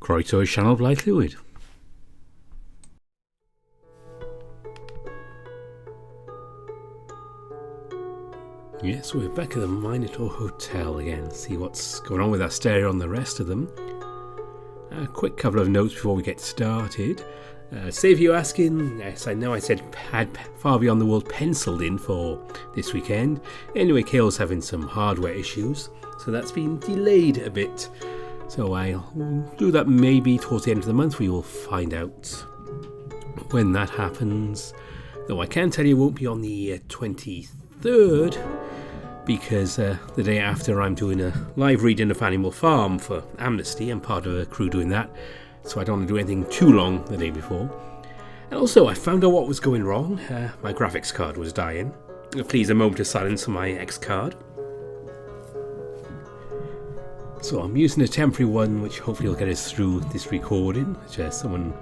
Croito is channel Blight Fluid. Yes, we're back at the Minotaur Hotel again. See what's going on with Asterion and the rest of them. A quick couple of notes before we get started. Save you asking, yes, I know I said had Far Beyond the World penciled in for this weekend. Anyway, Kale's having some hardware issues, so that's been delayed a bit. So I'll do that maybe towards the end of the month. We will find out when that happens. Though I can tell you it won't be on the 23rd, because the day after I'm doing a live reading of Animal Farm for Amnesty. I'm part of a crew doing that, so I don't want to do anything too long the day before. And also, I found out what was going wrong. My graphics card was dying. Please, a moment of silence for my X card. So I'm using a temporary one, which hopefully will get us through this recording, which someone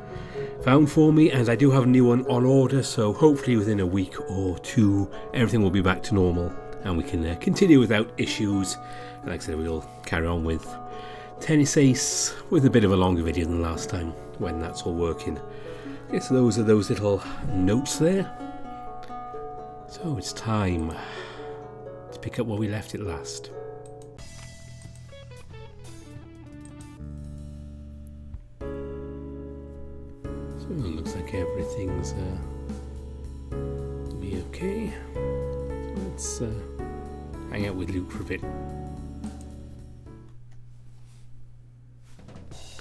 found for me, and I do have a new one on order, so hopefully within a week or two everything will be back to normal and we can continue without issues. And like I said, we'll carry on with Tennis Ace with a bit of a longer video than last time when that's all working. I guess those are those little notes there. So it's time to pick up where we left it last. So it looks like everything's will be okay. So let's hang out with Luke for a bit.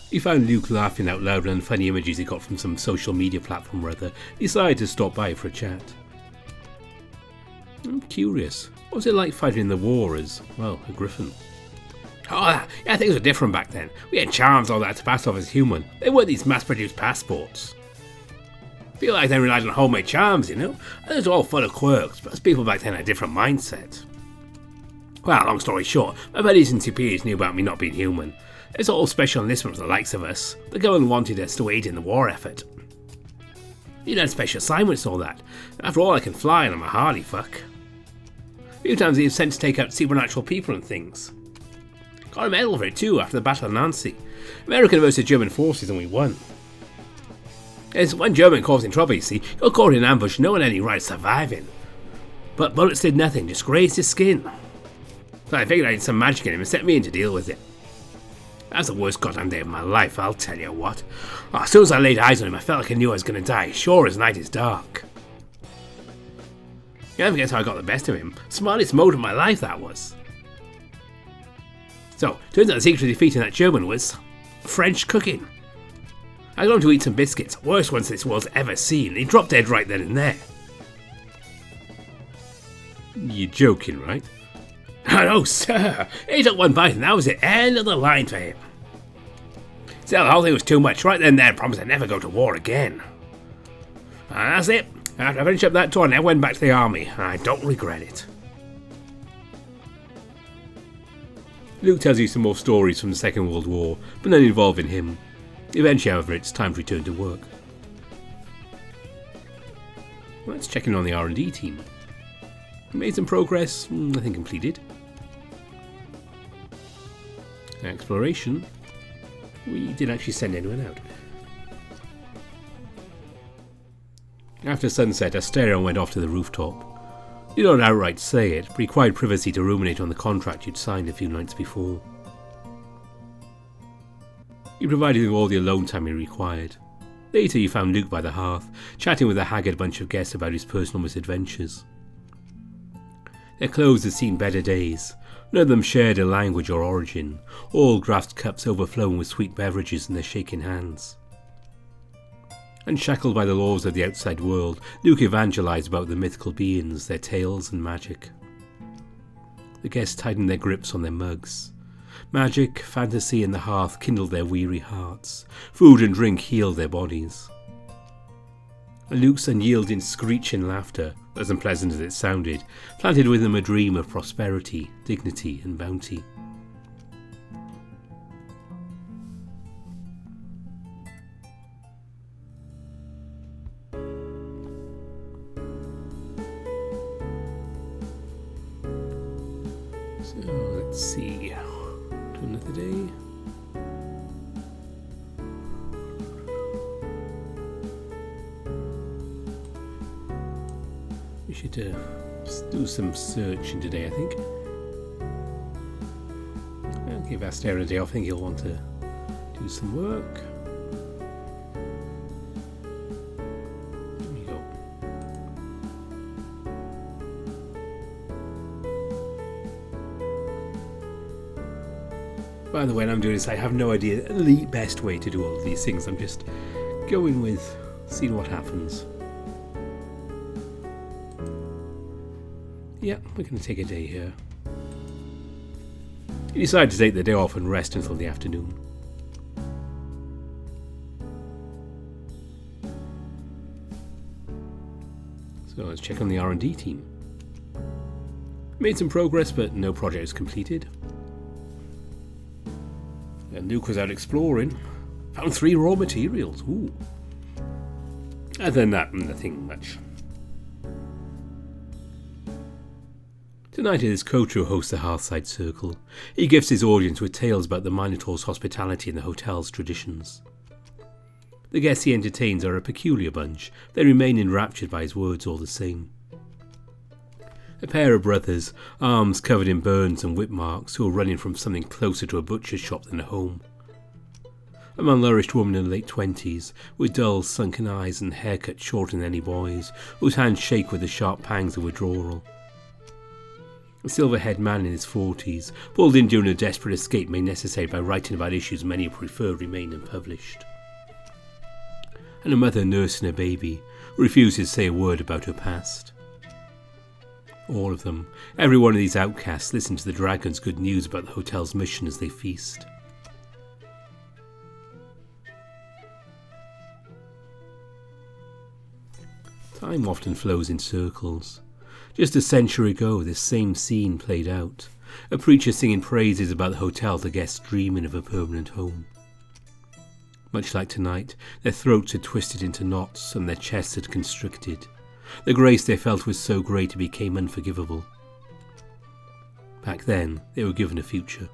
He found Luke laughing out loud and funny images he got from some social media platform or other. Decided to stop by for a chat. I'm curious, what was it like fighting in the war as, well, a griffin? Oh, yeah, things were different back then. We had charms, all that, to pass off as human. They weren't these mass-produced passports. Feel like they relied on homemade charms, you know? They were all full of quirks, but people back then had a different mindset. Well, long story short, my buddies and superiors knew about me not being human. It's all special enlistment for the likes of us. The government wanted us to aid in the war effort. You had special assignments and all that. After all, I can fly and I'm a hardy fuck. A few times he was sent to take out supernatural people and things. Got a medal for it too after the Battle of Nancy. American versus German forces and we won. There's one German causing trouble, you see. Got caught in an ambush, no one had any right of surviving. But bullets did nothing, just grazed his skin. So I figured I had some magic in him and set me in to deal with it. That's the worst goddamn day of my life, I'll tell you what. Oh, as soon as I laid eyes on him, I felt like I knew I was going to die, sure as night is dark. You never guess how I got the best of him. Smartest mode of my life, that was. So, turns out the secret to defeating that German was French cooking. I got him to eat some biscuits, worst ones this world's ever seen, and he dropped dead right then and there. You're joking, right? Oh no, sir! He took one bite and that was the end of the line for him. Still, the whole thing was too much. Right then and there, I promised I'd never go to war again. And that's it. After I finished up that tour, I went back to the army. I don't regret it. Luke tells you some more stories from the Second World War, but none involving him. Eventually, however, it's time to return to work. Let's check in on the R&D team. Made some progress, nothing completed. Exploration. We didn't actually send anyone out. After sunset, Asterion went off to the rooftop. You don't outright say it, but required privacy to ruminate on the contract you'd signed a few nights before. He provided him with all the alone time he required. Later you found Luke by the hearth, chatting with a haggard bunch of guests about his personal misadventures. Their clothes had seen better days. None of them shared a language or origin, all grasped cups overflowing with sweet beverages in their shaking hands. Unshackled by the laws of the outside world, Luke evangelized about the mythical beings, their tales and magic. The guests tightened their grips on their mugs. Magic, fantasy and the hearth kindled their weary hearts. Food and drink healed their bodies. And Luke's unyielding screeching laughter, as unpleasant as it sounded, planted within him a dream of prosperity, dignity and bounty. So let's see. To another day. should do some searching today, I think. I'll give Asterion a day off. I think he'll want to do some work. There we go. By the way, when I'm doing this, I have no idea the best way to do all of these things. I'm just going with seeing what happens. Yeah, we're going to take a day here. You decide to take the day off and rest until the afternoon. So let's check on the R&D team. Made some progress, but no project is completed. And Luke was out exploring. Found 3 raw materials. Ooh. Other than that, nothing much. Tonight it is Coach who hosts the Hearthside Circle. He gifts his audience with tales about the Minotaur's hospitality and the hotel's traditions. The guests he entertains are a peculiar bunch. They remain enraptured by his words all the same. A pair of brothers, arms covered in burns and whip marks, who are running from something closer to a butcher's shop than a home. A malnourished woman in the late 20s, with dull, sunken eyes and haircut shorter than any boy's, whose hands shake with the sharp pangs of withdrawal. A silver-haired man in his 40s, pulled in during a desperate escape made necessary by writing about issues many prefer remain unpublished. And a mother nursing a baby, who refuses to say a word about her past. All of them, every one of these outcasts, listen to the dragon's good news about the hotel's mission as they feast. Time often flows in circles. Just a century ago, this same scene played out. A preacher singing praises about the hotel to guests dreaming of a permanent home. Much like tonight, their throats had twisted into knots and their chests had constricted. The grace they felt was so great it became unforgivable. Back then, they were given a future.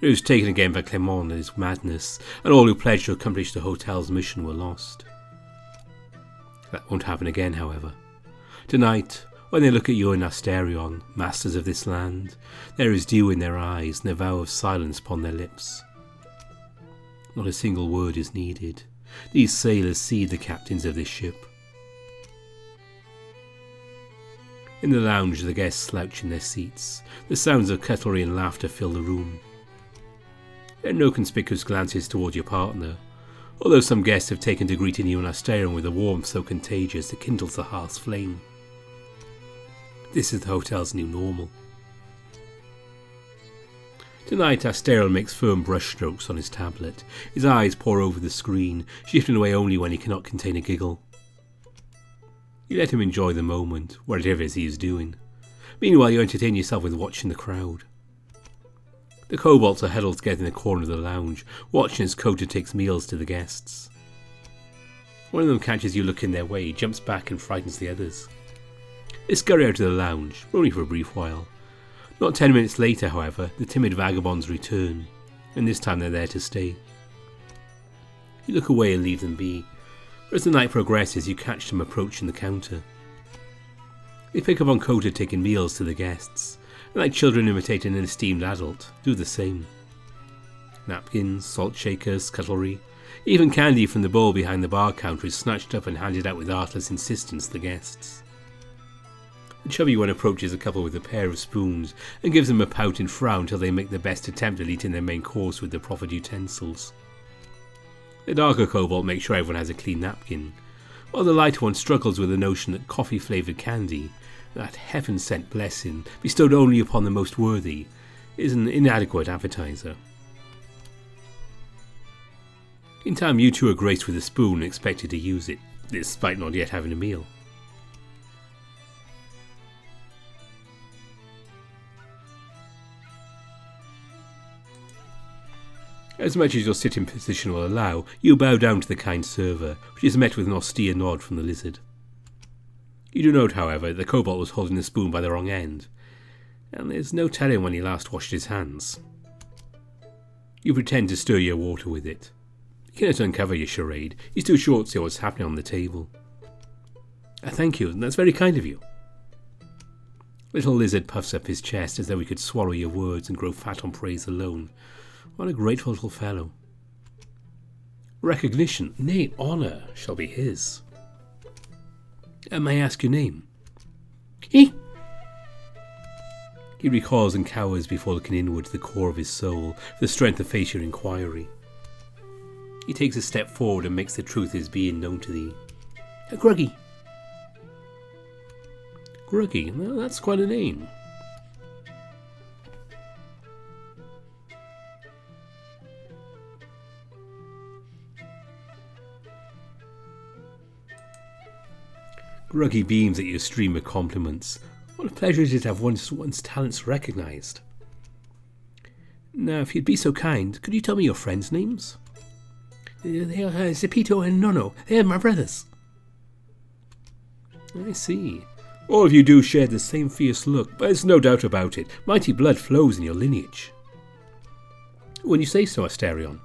It was taken again by Clement and his madness, and all who pledged to accomplish the hotel's mission were lost. That won't happen again, however. Tonight, when they look at you and Asterion, masters of this land, there is dew in their eyes and a vow of silence upon their lips. Not a single word is needed. These sailors see the captains of this ship. In the lounge, the guests slouch in their seats. The sounds of cutlery and laughter fill the room. There are no conspicuous glances towards your partner, although some guests have taken to greeting you and Asterion with a warmth so contagious it kindles the hearth's flame. This is the hotel's new normal. Tonight, Asterion makes firm brushstrokes on his tablet. His eyes pore over the screen, shifting away only when he cannot contain a giggle. You let him enjoy the moment, whatever it is he is doing. Meanwhile, you entertain yourself with watching the crowd. The kobolds are huddled together in the corner of the lounge, watching as Kota takes meals to the guests. One of them catches you looking their way, jumps back and frightens the others. They scurry out of the lounge, only for a brief while. Not 10 minutes later, however, the timid vagabonds return, and this time they're there to stay. You look away and leave them be, but as the night progresses you catch them approaching the counter. They pick up on Kota taking meals to the guests, and like children imitating an esteemed adult, do the same. Napkins, salt shakers, cutlery, even candy from the bowl behind the bar counter is snatched up and handed out with artless insistence to the guests. The chubby one approaches a couple with a pair of spoons and gives them a pout and frown till they make the best attempt at eating their main course with the proffered utensils. The darker kobold makes sure everyone has a clean napkin, while the lighter one struggles with the notion that coffee-flavoured candy, that heaven-sent blessing bestowed only upon the most worthy, is an inadequate appetizer. In time you two are graced with a spoon and expected to use it, despite not yet having a meal. As much as your sitting position will allow, you bow down to the kind server, which is met with an austere nod from the lizard. You do note, however, that the kobold was holding the spoon by the wrong end, and there's no telling when he last washed his hands. You pretend to stir your water with it. You cannot uncover your charade, he's too short to see what's happening on the table. Thank you, that's very kind of you. Little Lizard puffs up his chest as though he could swallow your words and grow fat on praise alone. What a grateful little fellow. Recognition, nay, honour, shall be his. May I ask your name? He recoils and cowers before looking inward to the core of his soul, for the strength to face your inquiry. He takes a step forward and makes the truth of his being known to thee. Gruggy. Gruggy, well, that's quite a name. Gruggy beams at your stream of compliments. What a pleasure it is to have one's talents recognised. Now, if you'd be so kind, could you tell me your friends' names? They are Zepito and Nono. They are my brothers. I see. All of you do share the same fierce look, but there's no doubt about it. Mighty blood flows in your lineage. When you say so, Asterion.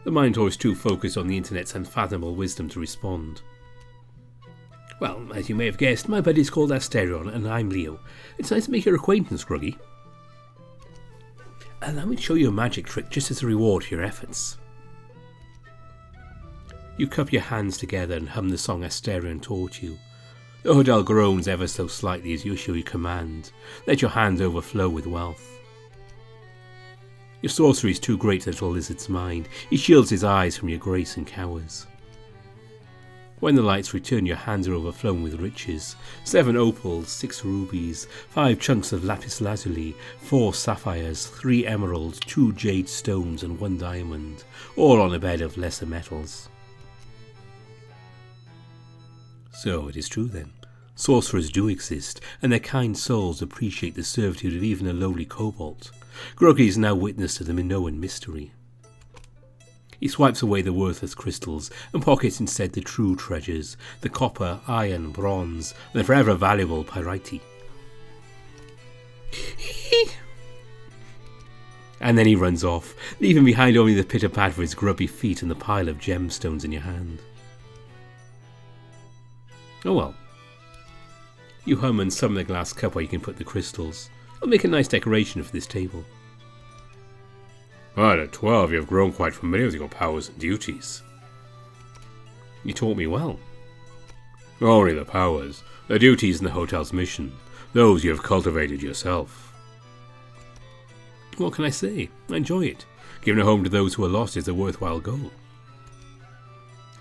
The Minotaur is too focused on the internet's unfathomable wisdom to respond. Well, as you may have guessed, my buddy's called Asterion, and I'm Leo. It's nice to make your acquaintance, Gruggy. Allow me to show you a magic trick just as a reward for your efforts. You cup your hands together and hum the song Asterion taught you. The Hodel groans ever so slightly as you issue your command. Let your hands overflow with wealth. Your sorcery is too great for the little lizard's mind. He shields his eyes from your grace and cowers. When the lights return, your hands are overflowing with riches. 7 opals, 6 rubies, 5 chunks of lapis lazuli, 4 sapphires, 3 emeralds, 2 jade stones and 1 diamond, all on a bed of lesser metals. So it is true then. Sorcerers do exist, and their kind souls appreciate the servitude of even a lowly kobold. Gruggy is now witness to the Minoan mystery. He swipes away the worthless crystals and pockets instead the true treasures, the copper, iron, bronze, and the forever valuable pyrite. And then he runs off, leaving behind only the pitter-pat of his grubby feet and the pile of gemstones in your hand. Oh well. You hum and summon the glass cup where you can put the crystals. I'll make a nice decoration for this table. Well, at 12 you have grown quite familiar with your powers and duties. You taught me well. Only the powers. The duties in the hotel's mission. Those you have cultivated yourself. What can I say? I enjoy it. Giving a home to those who are lost is a worthwhile goal.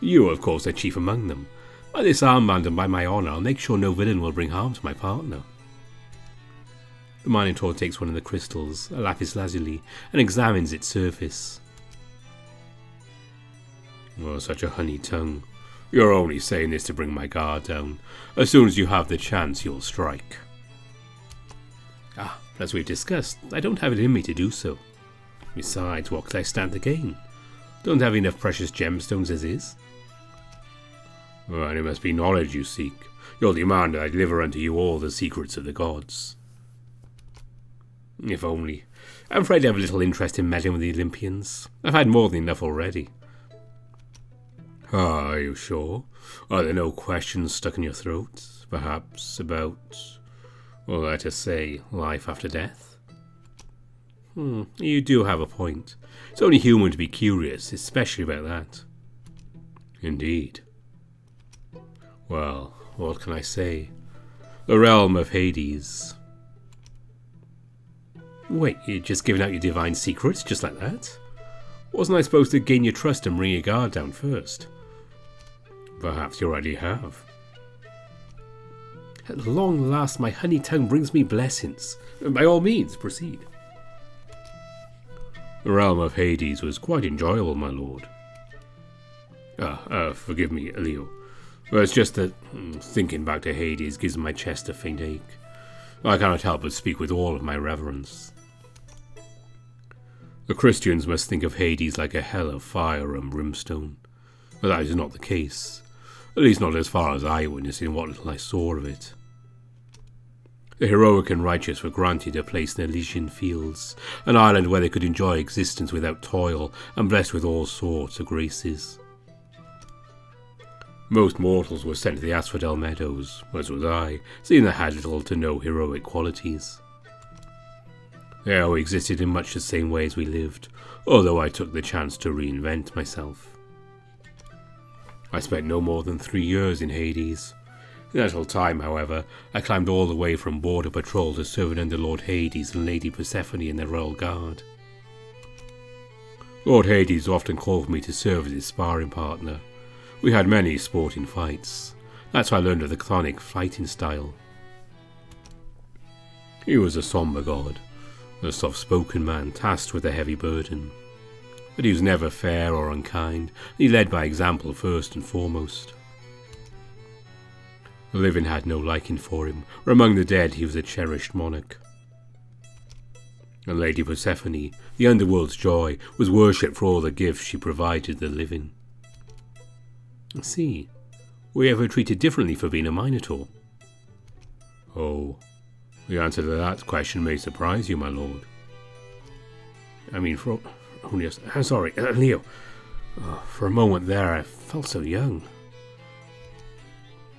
You, of course, are chief among them. By this armband and by my honour, I'll make sure no villain will bring harm to my partner. The Minotaur takes one of the crystals, a lapis lazuli, and examines its surface. Oh, such a honey tongue. You're only saying this to bring my guard down. As soon as you have the chance, you'll strike. As we've discussed, I don't have it in me to do so. Besides, what could I stand to gain? Don't have enough precious gemstones as is. And it must be knowledge you seek. You'll demand that I deliver unto you all the secrets of the gods. If only. I'm afraid I have little interest in meddling with the Olympians. I've had more than enough already. Are you sure? Are there no questions stuck in your throat? Perhaps about, well, let us say, life after death? You do have a point. It's only human to be curious, especially about that. Indeed. Well, what can I say? The realm of Hades. Wait, you're just giving out your divine secrets, just like that? Wasn't I supposed to gain your trust and bring your guard down first? Perhaps you already have. At long last, my honey tongue brings me blessings. By all means, proceed. The realm of Hades was quite enjoyable, my lord. Forgive me, Leo. Well, it's just that thinking back to Hades gives my chest a faint ache. I cannot help but speak with all of my reverence. The Christians must think of Hades like a hell of fire and brimstone. But that is not the case. At least not as far as I witnessed in what little I saw of it. The heroic and righteous were granted a place in Elysian fields, an island where they could enjoy existence without toil and blessed with all sorts of graces. Most mortals were sent to the Asphodel Meadows, as was I, seeing they had little to no heroic qualities. They all existed in much the same way as we lived, although I took the chance to reinvent myself. I spent no more than 3 years in Hades. In that whole time, however, I climbed all the way from border patrol to serving under Lord Hades and Lady Persephone in the Royal Guard. Lord Hades often called for me to serve as his sparring partner. We had many sporting fights. That's how I learned of the chthonic fighting style. He was a sombre god, a soft-spoken man tasked with a heavy burden. But he was never fair or unkind, and he led by example first and foremost. The living had no liking for him, or among the dead he was a cherished monarch. And Lady Persephone, the underworld's joy, was worshipped for all the gifts she provided the living. I see. Were you ever treated differently for being a Minotaur? Oh, the answer to that question may surprise you, my lord. I mean, I'm sorry, Leo. For a moment there, I felt so young.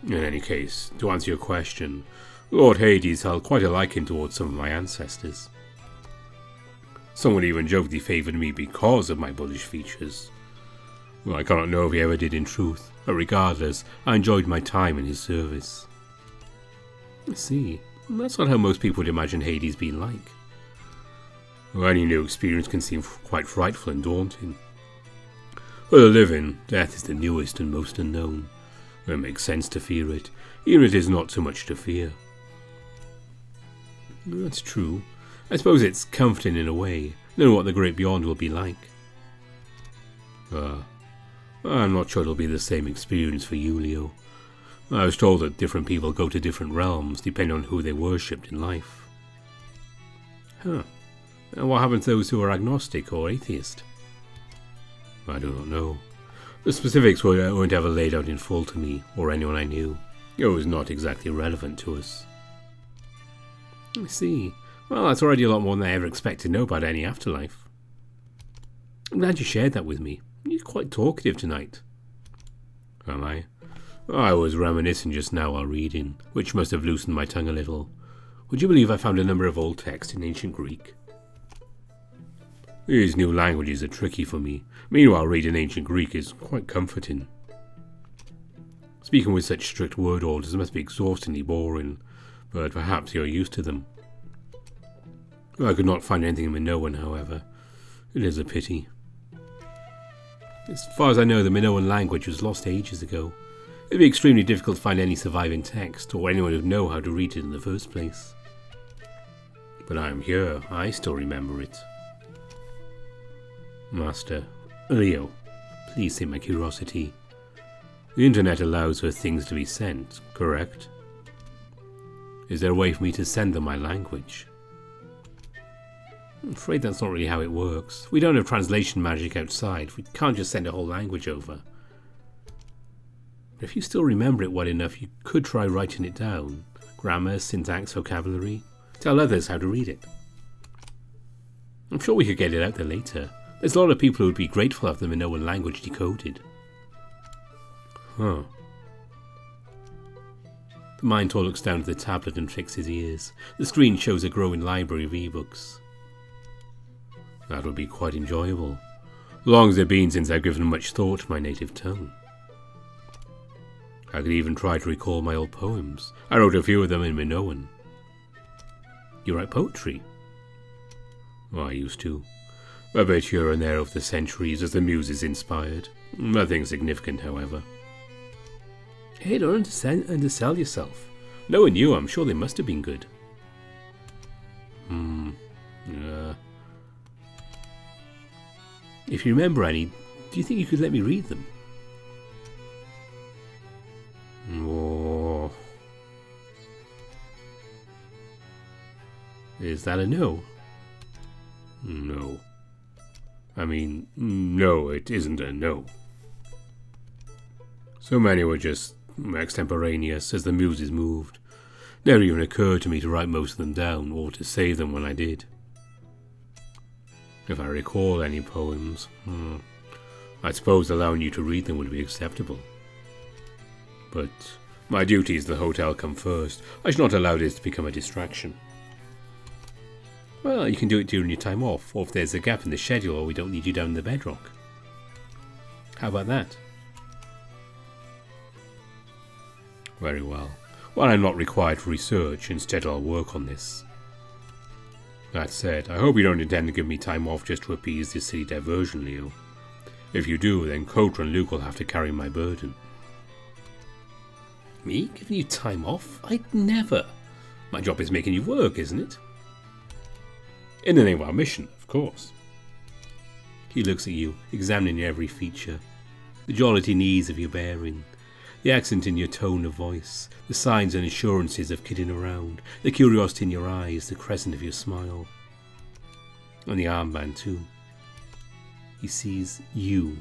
In any case, to answer your question, Lord Hades held quite a liking towards some of my ancestors. Someone even joked he favoured me because of my bullish features. Well, I cannot know if he ever did in truth, but regardless, I enjoyed my time in his service. I see. That's not how most people would imagine Hades being like. Well, any new experience can seem quite frightful and daunting. For the living, death is the newest and most unknown. It makes sense to fear it, even if it is not so much to fear. That's true. I suppose it's comforting in a way, knowing what the great beyond will be like. I'm not sure it'll be the same experience for you, Leo. I was told that different people go to different realms, depending on who they worshipped in life. Huh. And what happens to those who are agnostic or atheist? I do not know. The specifics weren't ever laid out in full to me, or anyone I knew. It was not exactly relevant to us. I see. Well, that's already a lot more than I ever expected to know about any afterlife. I'm glad you shared that with me. You're quite talkative tonight. Am I? I was reminiscing just now while reading, which must have loosened my tongue a little. Would you believe I found a number of old texts in ancient Greek? These new languages are tricky for me. Meanwhile, reading ancient Greek is quite comforting. Speaking with such strict word orders must be exhaustingly boring, but perhaps you're used to them. I could not find anything in Minoan, however. It is a pity. As far as I know, the Minoan language was lost ages ago. It would be extremely difficult to find any surviving text, or anyone who'd know how to read it in the first place. But I am here. I still remember it. Master, Leo, please save my curiosity. The internet allows for things to be sent, correct? Is there a way for me to send them my language? I'm afraid that's not really how it works. We don't have translation magic outside. We can't just send a whole language over. But if you still remember it well enough, you could try writing it down. Grammar, syntax, vocabulary. Tell others how to read it. I'm sure we could get it out there later. There's a lot of people who would be grateful to have the Minoan language decoded. Huh. The Minotaur looks down at the tablet and flicks his ears. The screen shows a growing library of ebooks. That would be quite enjoyable. Long as it's been since I've given much thought to my native tongue. I could even try to recall my old poems. I wrote a few of them in Minoan. You write poetry? Oh, I used to. A bit here and there over the centuries as the muses inspired. Nothing significant, however. Hey, don't undersell yourself. Knowing you, I'm sure they must have been good. If you remember any, do you think you could let me read them? Oh. Is that a no? No. I mean, no, it isn't a no. So many were just extemporaneous as the muses moved. Never even occurred to me to write most of them down or to save them when I did. If I recall any poems, I suppose allowing you to read them would be acceptable. But my duties at the hotel come first. I should not allow this to become a distraction. Well, you can do it during your time off, or if there's a gap in the schedule or we don't need you down in the bedrock. How about that? Very well. Well, I'm not required for research, instead I'll work on this. That said, I hope you don't intend to give me time off just to appease this silly diversion, Leo. If you do, then Coulter and Luke will have to carry my burden. Me? Giving you time off? I'd never. My job is making you work, isn't it? In the name of our mission, of course. He looks at you, examining every feature. The jollity and ease of your bearing, the accent in your tone of voice, the signs and assurances of kidding around, the curiosity in your eyes, the crescent of your smile. And the armband too. He sees you.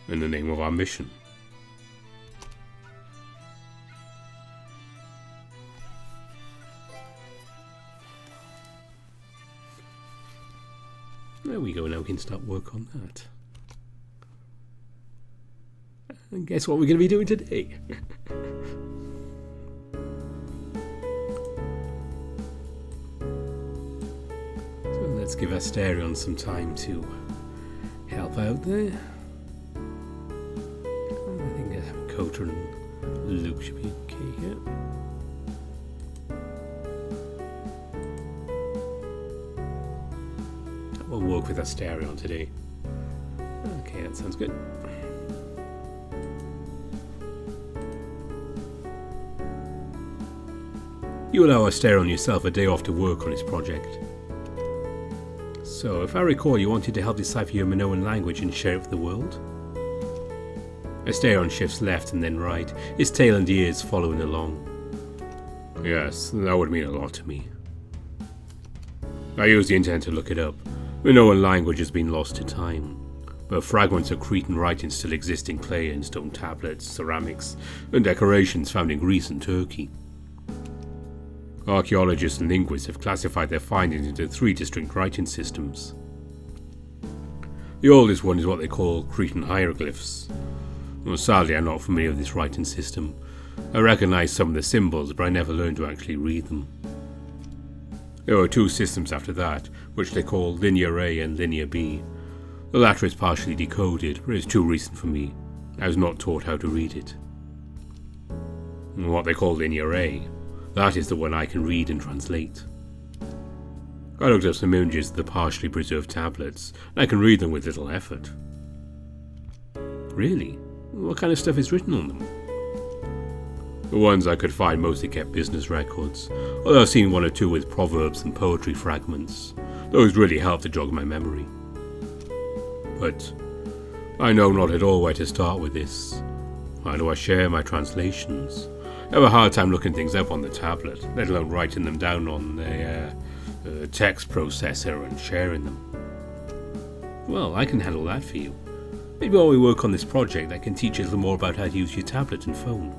In the name of our mission. There we go, now we can start work on that. And guess what we're going to be doing today? So let's give Asterion some time to help out there. I think Coulter and Luke should be okay here. We'll work with Asterion today. Okay, that sounds good. You allow Asterion yourself a day off to work on his project. So, if I recall, you wanted to help decipher your Minoan language and share it with the world? Asterion shifts left and then right, his tail and ears following along. Yes, that would mean a lot to me. I used the internet to look it up. Minoan language has been lost to time, but fragments of Cretan writing still exist in clay and stone tablets, ceramics, and decorations found in Greece and Turkey. Archaeologists and linguists have classified their findings into 3 distinct writing systems. The oldest one is what they call Cretan hieroglyphs. Well, sadly, I'm not familiar with this writing system. I recognize some of the symbols, but I never learned to actually read them. There are 2 systems after that, which they call Linear A and Linear B. The latter is partially decoded, but it is too recent for me. I was not taught how to read it. And what they call Linear A, that is the one I can read and translate. I looked up some images of the partially preserved tablets, and I can read them with little effort. Really? What kind of stuff is written on them? The ones I could find mostly kept business records, although I've seen 1 or 2 with proverbs and poetry fragments. Those really help to jog my memory. But I know not at all where to start with this. How do I share my translations? I have a hard time looking things up on the tablet, let alone writing them down on the text processor and sharing them. Well, I can handle that for you. Maybe while we work on this project, I can teach you a little more about how to use your tablet and phone.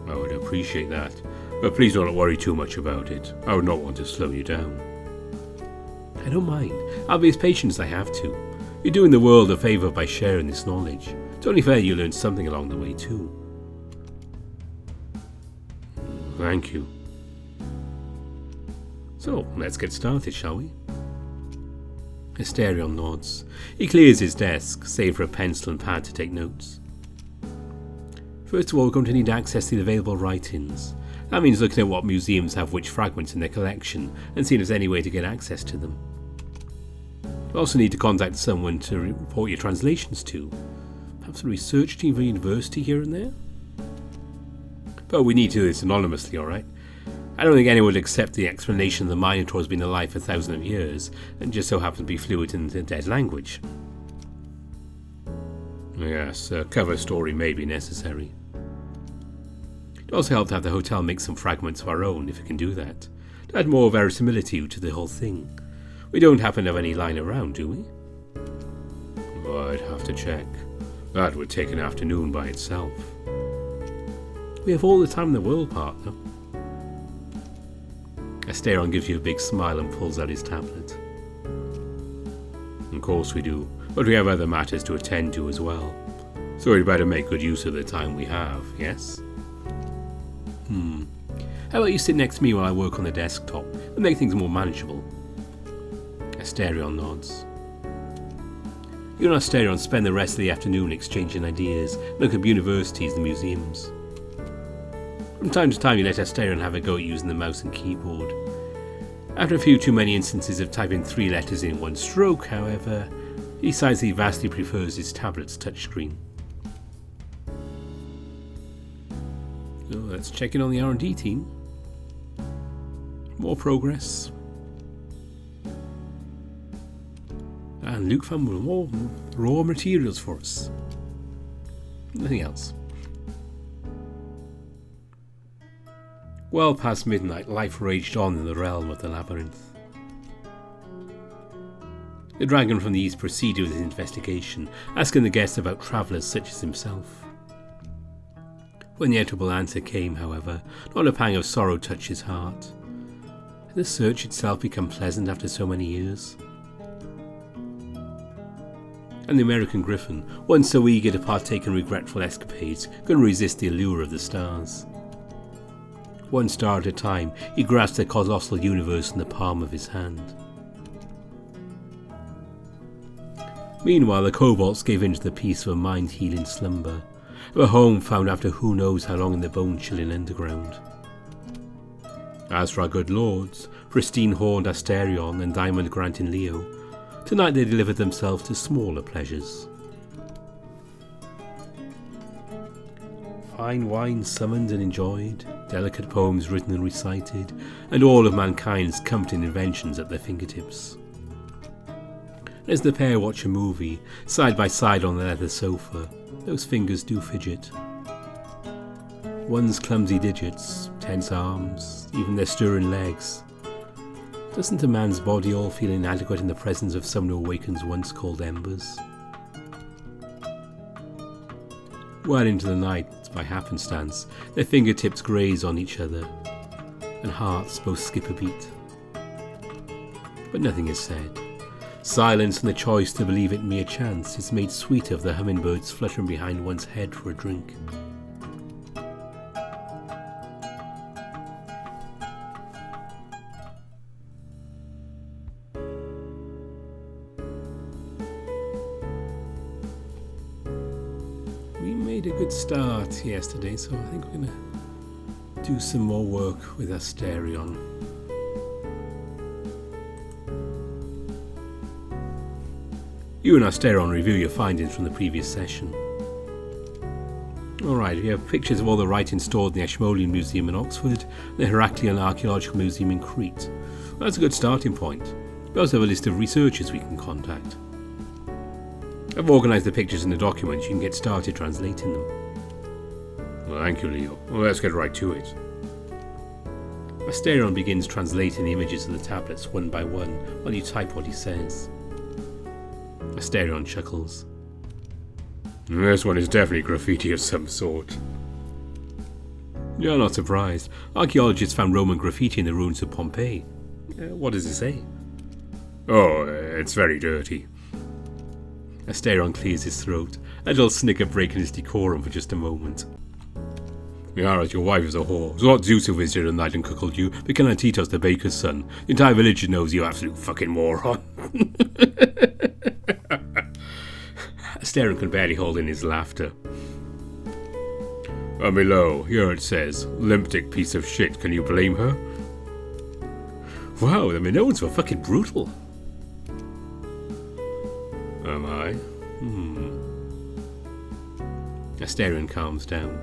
I would appreciate that, but please don't worry too much about it. I would not want to slow you down. I don't mind. I'll be as patient as I have to. You're doing the world a favour by sharing this knowledge. It's only fair you learn something along the way too. Thank you. So, let's get started, shall we? Asterion nods. He clears his desk, save for a pencil and pad to take notes. First of all, we're going to need access to the available writings. That means looking at what museums have which fragments in their collection and seeing if there's any way to get access to them. We'll also need to contact someone to report your translations to. Perhaps a research team for a university here and there? But we need to do this anonymously, alright? I don't think anyone would accept the explanation the Minotaur has been alive for thousands of years and just so happens to be fluent in the dead language. Yes, a cover story may be necessary. It also helped to have the hotel make some fragments of our own, if it can do that. To add more verisimilitude to the whole thing. We don't happen to have any lying around, do we? Oh, I'd have to check. That would take an afternoon by itself. We have all the time in the world, partner. Asterion gives you a big smile and pulls out his tablet. Of course we do, but we have other matters to attend to as well. So we'd better make good use of the time we have, yes? How about you sit next to me while I work on the desktop and make things more manageable? Asterion nods. You and Asterion spend the rest of the afternoon exchanging ideas, look at universities and museums. From time to time you let Asterion have a go at using the mouse and keyboard. After a few too many instances of typing 3 letters in one stroke, however, he decides he vastly prefers his tablet's touchscreen. So let's check in on the R&D team. More progress. And Luke found more raw materials for us. Nothing else. Well past midnight, life raged on in the realm of the labyrinth. The dragon from the east proceeded with his investigation, asking the guests about travellers such as himself. When the inevitable answer came, however, not a pang of sorrow touched his heart. Had the search itself become pleasant after so many years? And the American Griffin, once so eager to partake in regretful escapades, couldn't resist the allure of the stars. One star at a time, he grasped the colossal universe in the palm of his hand. Meanwhile, the kobolds gave in to the peace of a mind-healing slumber, of a home found after who knows how long in the bone-chilling underground. As for our good lords, pristine-horned Asterion and diamond-granting Leo, tonight they delivered themselves to smaller pleasures. Fine wine summoned and enjoyed, delicate poems written and recited, and all of mankind's comforting inventions at their fingertips. As the pair watch a movie, side by side on the leather sofa, those fingers do fidget. One's clumsy digits, tense arms, even their stirring legs. Doesn't a man's body all feel inadequate in the presence of someone who awakens once cold embers? Well into the night, by happenstance, their fingertips graze on each other, and hearts both skip a beat. But nothing is said. Silence and the choice to believe it mere chance is made sweeter of the hummingbirds fluttering behind one's head for a drink. We made a good start yesterday, so I think we're going to do some more work with Asterion. You and Asterion review your findings from the previous session. Alright, we have pictures of all the writing stored in the Ashmolean Museum in Oxford and the Heraclean Archaeological Museum in Crete. Well, that's a good starting point. We also have a list of researchers we can contact. I've organised the pictures in the documents. You can get started translating them. Well, thank you, Leo. Well, let's get right to it. Asterion begins translating the images of the tablets one by one while you type what he says. Asterion chuckles. This one is definitely graffiti of some sort. You're not surprised. Archaeologists found Roman graffiti in the ruins of Pompeii. What does it say? Oh, it's very dirty. Asterion clears his throat, a little snicker breaking his decorum for just a moment. Yeah, your wife is a whore. It's not Zeus who visited at night and cuckolded you, but Canatitos, the baker's son. The entire village knows you absolute fucking moron. Asterion could barely hold in his laughter. Below, here it says, limptic piece of shit, can you blame her? Wow, the Minotaurs were fucking brutal. Am I? Asterion calms down.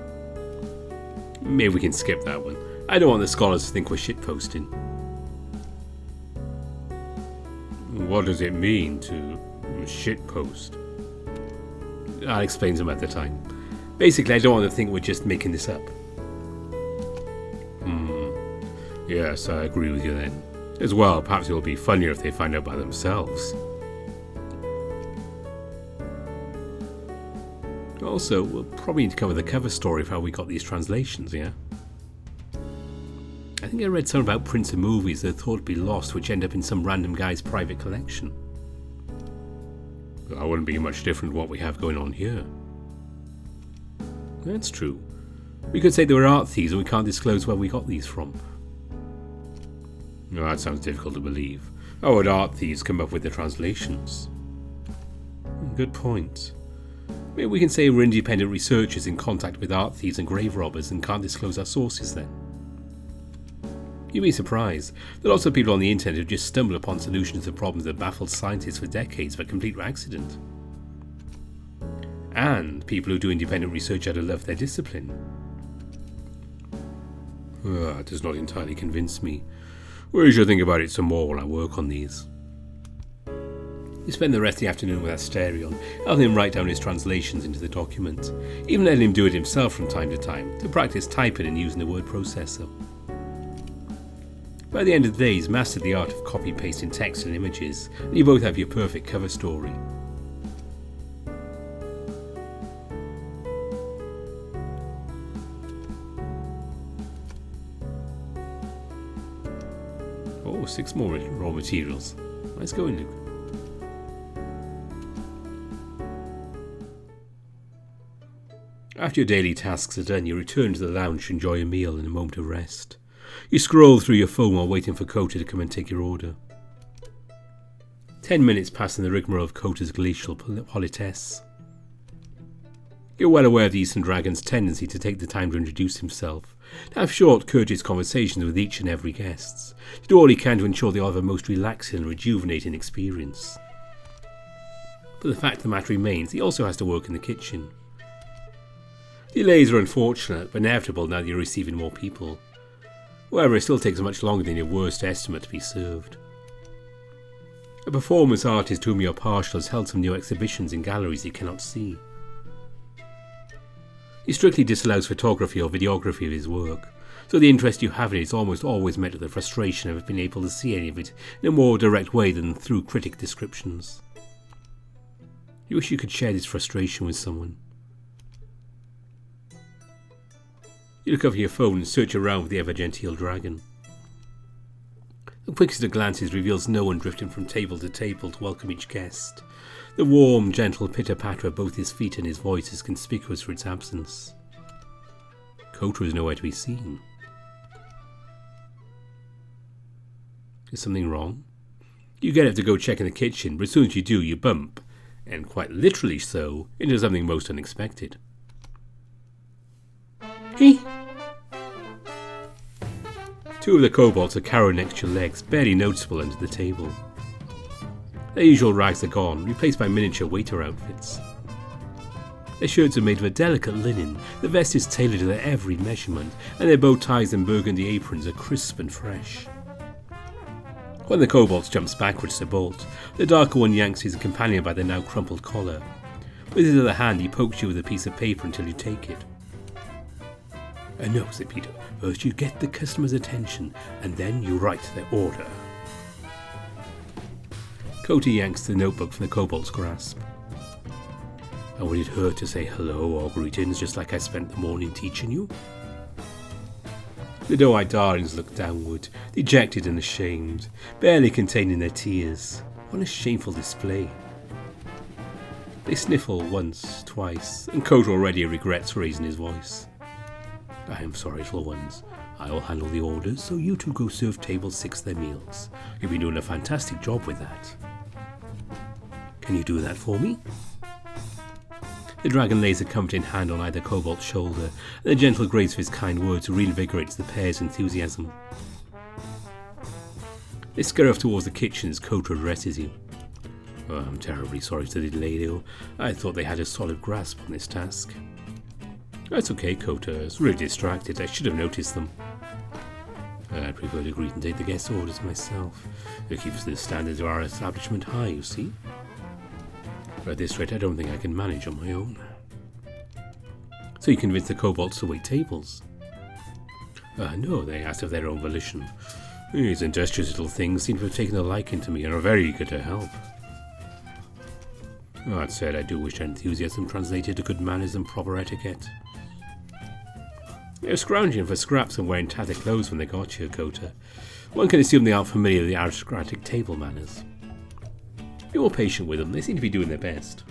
Maybe we can skip that one. I don't want the scholars to think we're shitposting. What does it mean to shitpost? I'll explain some at the time. Basically, I don't want to think we're just making this up. Yes, I agree with you then. As well, perhaps it'll be funnier if they find out by themselves. Also, we'll probably need to cover the cover story of how we got these translations, yeah? I think I read something about prints of movies that are thought to be lost, which end up in some random guy's private collection. That wouldn't be much different to what we have going on here. That's true. We could say they were art thieves and we can't disclose where we got these from. Oh, that sounds difficult to believe. How would art thieves come up with the translations? Good point. Maybe we can say we're independent researchers in contact with art thieves and grave robbers and can't disclose our sources then. You'd be surprised. There are lots of people on the internet who just stumble upon solutions to problems that baffled scientists for decades by complete accident. And people who do independent research out of love their discipline. It does not entirely convince me. We should think about it some more while I work on these. You spend the rest of the afternoon with Asterion, helping him write down his translations into the document, even letting him do it himself from time to time, to practice typing and using the word processor. By the end of the day, he's mastered the art of copy-pasting text and images, and you both have your perfect cover story. Oh, 6 more raw materials. Nice going, Luke. After your daily tasks are done, you return to the lounge to enjoy a meal and a moment of rest. You scroll through your phone while waiting for Kota to come and take your order. 10 minutes pass in the rigmarole of Kota's glacial politesse. You're well aware of the Eastern Dragon's tendency to take the time to introduce himself, to have short, courteous conversations with each and every guest, to do all he can to ensure they all have a most relaxing and rejuvenating experience. But the fact of the matter remains, he also has to work in the kitchen. Delays are unfortunate, but inevitable now that you're receiving more people. However, it still takes much longer than your worst estimate to be served. A performance artist to whom you are partial has held some new exhibitions in galleries you cannot see. He strictly disallows photography or videography of his work, so the interest you have in it is almost always met with the frustration of being able to see any of it in a more direct way than through critic descriptions. You wish you could share this frustration with someone. You look over your phone and search around with the ever-genteel dragon. The quickest of glances reveals no one drifting from table to table to welcome each guest. The warm, gentle pitter-patter of both his feet and his voice is conspicuous for its absence. Kota is nowhere to be seen. Is something wrong? You get up to go check in the kitchen, but as soon as you do, you bump, and quite literally so, into something most unexpected. He? Two of the kobolds are cowering next to your legs, barely noticeable under the table. Their usual rags are gone, replaced by miniature waiter outfits. Their shirts are made of a delicate linen, the vest is tailored to their every measurement, and their bow ties and burgundy aprons are crisp and fresh. When the kobold jumps backwards to bolt, the darker one yanks his companion by the now crumpled collar. With his other hand, he pokes you with a piece of paper until you take it. No, said Peter. First you get the customer's attention, and then you write their order. Kota yanks the notebook from the kobold's grasp. And would it hurt to say hello or greetings just like I spent the morning teaching you? The doe-eyed darlings look downward, dejected and ashamed, barely containing their tears. What a shameful display. They sniffle once, twice, and Kota already regrets raising his voice. I am sorry, little ones. I will handle the orders, so you two go serve table 6 their meals. You've been doing a fantastic job with that. Can you do that for me? The dragon lays a comforting hand on either kobold's shoulder, and the gentle grace of his kind words reinvigorates the pair's enthusiasm. They scurry off towards the kitchen as Kota addresses you. Oh, I'm terribly sorry for the delay, though. I thought they had a solid grasp on this task. That's okay, Kota. I was really distracted. I should have noticed them. I'd prefer to greet and take the guest orders myself. It keeps the standards of our establishment high, you see. But at this rate, I don't think I can manage on my own. So you convinced the kobolds to wait tables? No, they asked of their own volition. These industrious little things seem to have taken a liking to me and are very eager to help. That said, I do wish their enthusiasm translated to good manners and proper etiquette. They were scrounging for scraps and wearing tattered clothes when they got here, Kota. One can assume they aren't familiar with the aristocratic table manners. Be more patient with them, they seem to be doing their best.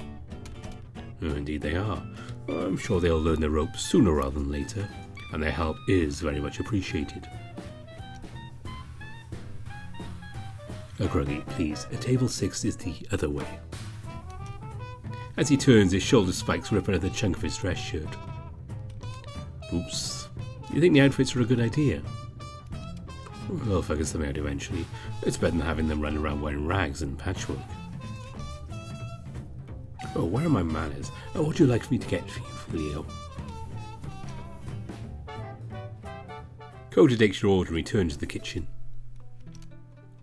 Oh, indeed they are. I'm sure they'll learn the ropes sooner rather than later, and their help is very much appreciated. Groggy, please. Table 6 is the other way. As he turns, his shoulder spikes rip another chunk of his dress shirt. Oops. You think the outfits are a good idea? We'll figure something out eventually. It's better than having them run around wearing rags and patchwork. Oh, where are my manners? What would you like for me to get for you, Leo? Kota takes your order and returns to the kitchen.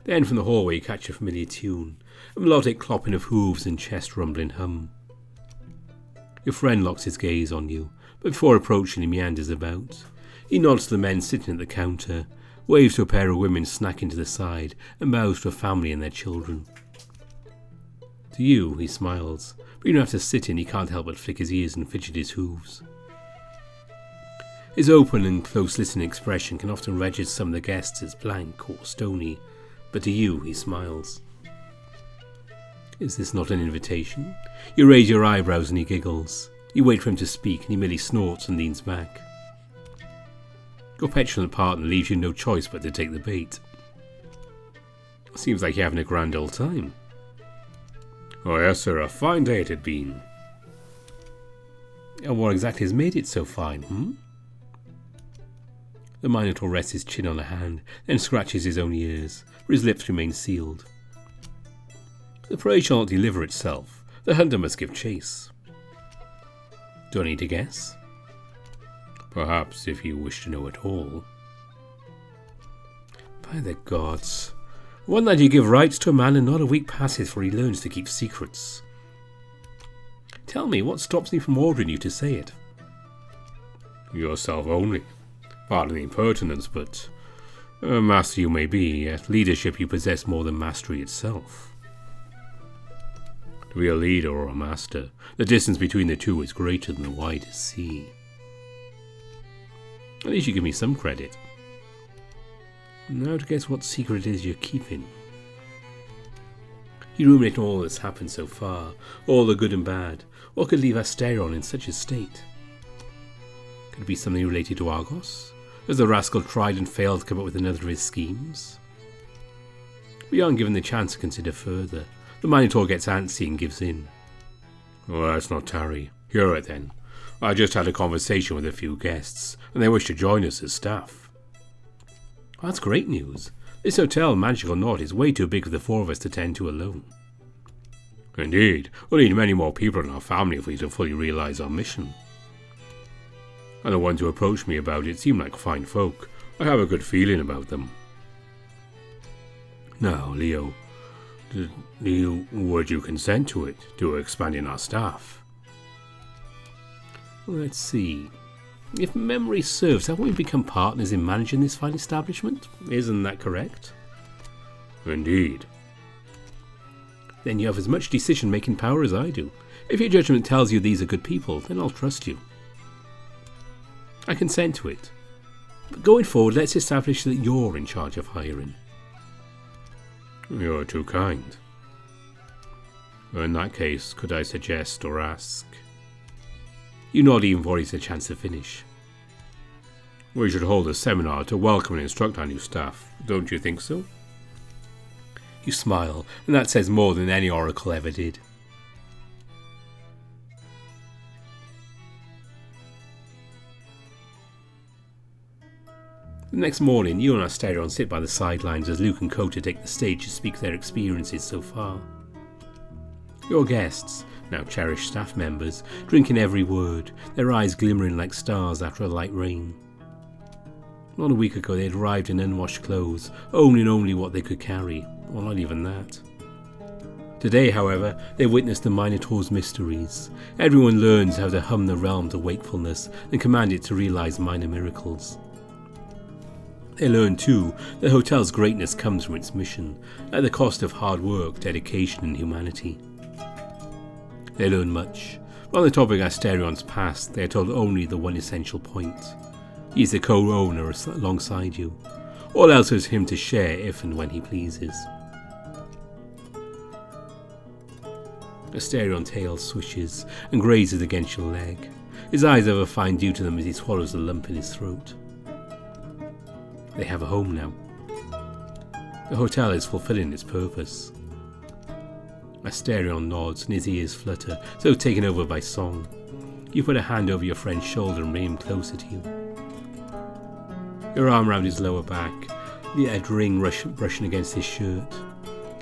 Then from the hallway you catch a familiar tune, a melodic clopping of hooves and chest rumbling hum. Your friend locks his gaze on you, but before approaching he meanders about. He nods to the men sitting at the counter, waves to a pair of women snacking to the side, and bows to a family and their children. To you, he smiles, but even after sitting he can't help but flick his ears and fidget his hooves. His open and close listening expression can often register some of the guests as blank or stony, but to you he smiles. Is this not an invitation? You raise your eyebrows and he giggles. You wait for him to speak and he merely snorts and leans back. Your petulant partner leaves you no choice but to take the bait. Seems like you're having a grand old time. Oh yes sir, a fine day it had been. And what exactly has made it so fine, The Minotaur rests his chin on a hand, then scratches his own ears, for his lips remain sealed. The prey shall not deliver itself. The hunter must give chase. Do I need to guess? Perhaps, if you wish to know at all. By the gods. One that you give rights to a man and not a week passes for he learns to keep secrets. Tell me, what stops me from ordering you to say it? Yourself only. Pardon the impertinence, but master you may be, at leadership you possess more than mastery itself. To be a leader or a master, the distance between the two is greater than the widest sea. At least you give me some credit. Now to guess what secret it is you're keeping. You ruminate on all that's happened so far, all the good and bad. What could leave Asterion in such a state? Could it be something related to Argos? Has the rascal tried and failed to come up with another of his schemes? We aren't given the chance to consider further. The Minotaur gets antsy and gives in. Well, let's not tarry. Hear it then. I just had a conversation with a few guests, and they wish to join us as staff. That's great news. This hotel, magic or not, is way too big for the four of us to tend to alone. Indeed, we'll need many more people in our family if we to fully realise our mission. And the ones who approached me about it seem like fine folk. I have a good feeling about them. Now, Leo, would you consent to it, to expanding our staff? Let's see. If memory serves, haven't we become partners in managing this fine establishment? Isn't that correct? Indeed. Then you have as much decision-making power as I do. If your judgment tells you these are good people, then I'll trust you. I consent to it. But going forward, let's establish that you're in charge of hiring. You're too kind. In that case, could I suggest or ask? You nod even before he's a chance to finish. We should hold a seminar to welcome and instruct our new staff. Don't you think so? You smile, and that says more than any oracle ever did. The next morning, you and Asterion sit by the sidelines as Luke and Kota take the stage to speak their experiences so far. Your guests, now cherished staff members, drinking every word, their eyes glimmering like stars after a light rain. Not a week ago they had arrived in unwashed clothes, owning only what they could carry, or not even that. Today, however, they witnessed the Minotaur's mysteries. Everyone learns how to hum the realm to wakefulness and command it to realise minor miracles. They learn too that the hotel's greatness comes from its mission, at the cost of hard work, dedication and humanity. They learn much, but on the topic of Asterion's past, they are told only the one essential point. He is the co-owner alongside you. All else is him to share if and when he pleases. Asterion tail swishes and grazes against your leg. His eyes have a fine dew to them as he swallows the lump in his throat. They have a home now. The hotel is fulfilling its purpose. Asterion nods and his ears flutter, so taken over by song. You put a hand over your friend's shoulder and bring him closer to you. Your arm round his lower back, the edge ring brushing against his shirt.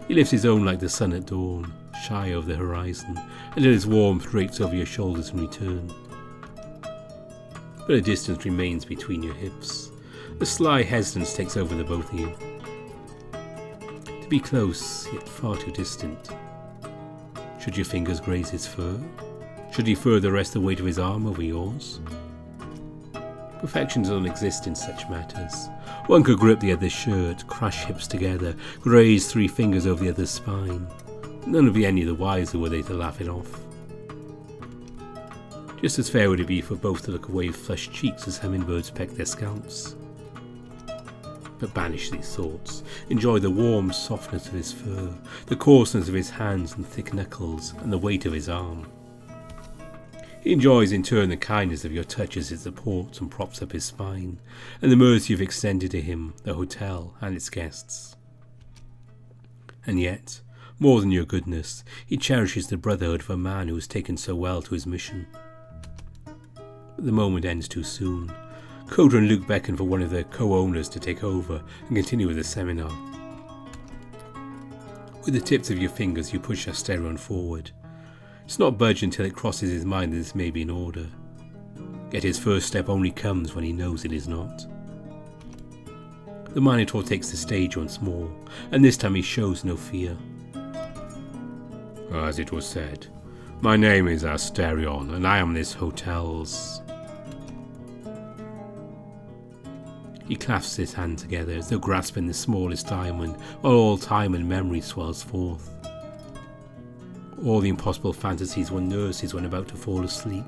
He lifts his own like the sun at dawn, shy over the horizon, until his warmth drapes over your shoulders in return. But a distance remains between your hips. A sly hesitance takes over the both of you. To be close, yet far too distant. Should your fingers graze his fur? Should he further rest the weight of his arm over yours? Perfection doesn't exist in such matters. One could grip the other's shirt, crush hips together, graze 3 fingers over the other's spine. None would be any the wiser were they to laugh it off. Just as fair would it be for both to look away with flushed cheeks as hummingbirds peck their scalps. But banish these thoughts. Enjoy the warm softness of his fur, the coarseness of his hands and thick knuckles, and the weight of his arm. He enjoys in turn the kindness of your touch as it supports and props up his spine, and the mercy you've extended to him, the hotel, and its guests. And yet, more than your goodness, he cherishes the brotherhood of a man who has taken so well to his mission. But the moment ends too soon. Coda and Luke beckon for one of their co-owners to take over and continue with the seminar. With the tips of your fingers you push Asterion forward. It's not budge until it crosses his mind that this may be in order. Yet his first step only comes when he knows it is not. The Minotaur takes the stage once more, and this time he shows no fear. As it was said, my name is Asterion, and I am this hotel's... He clasps his hands together as though grasping the smallest diamond, while all time and memory swells forth. All the impossible fantasies one nurses when about to fall asleep,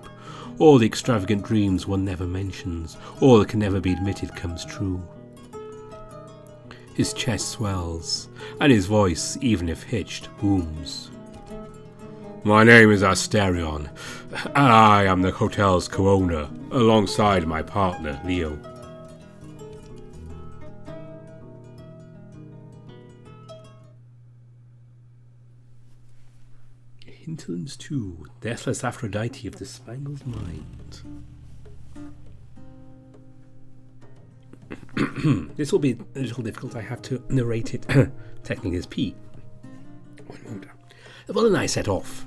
all the extravagant dreams one never mentions, all that can never be admitted comes true. His chest swells, and his voice, even if hitched, booms. My name is Asterion, and I am the hotel's co-owner, alongside my partner, Leo. Hinterlands 2, Deathless Aphrodite of the Spangled Mind. This will be a little difficult. I have to narrate it technically as P. One moment. The Bull and I set off.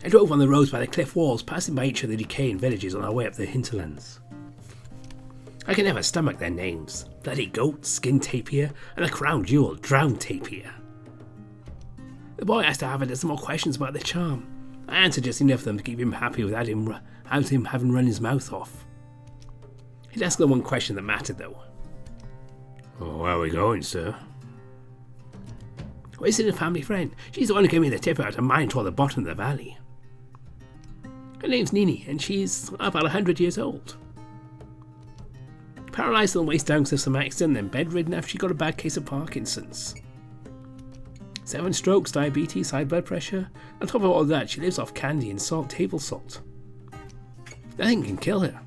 I drove on the roads by the cliff walls, passing by each of the decaying villages on our way up the hinterlands. I can never stomach their names. Bloody goat, skin tapir, and a crown jewel, drowned tapir. The boy asked to have a dozen more questions about the charm. I answered just enough of them to keep him happy without him having run his mouth off. He'd ask the one question that mattered, though. Oh, where are we going, sir? We're visiting a family friend. She's the one who gave me the tip out of Minotaur at the bottom of the valley. Her name's Nini, and she's about 100 years old. Paralysed on the waist down because of some accident, then bedridden after she got a bad case of Parkinson's. 7 strokes, diabetes, high blood pressure. On top of all that, she lives off candy and table salt. Nothing can kill her.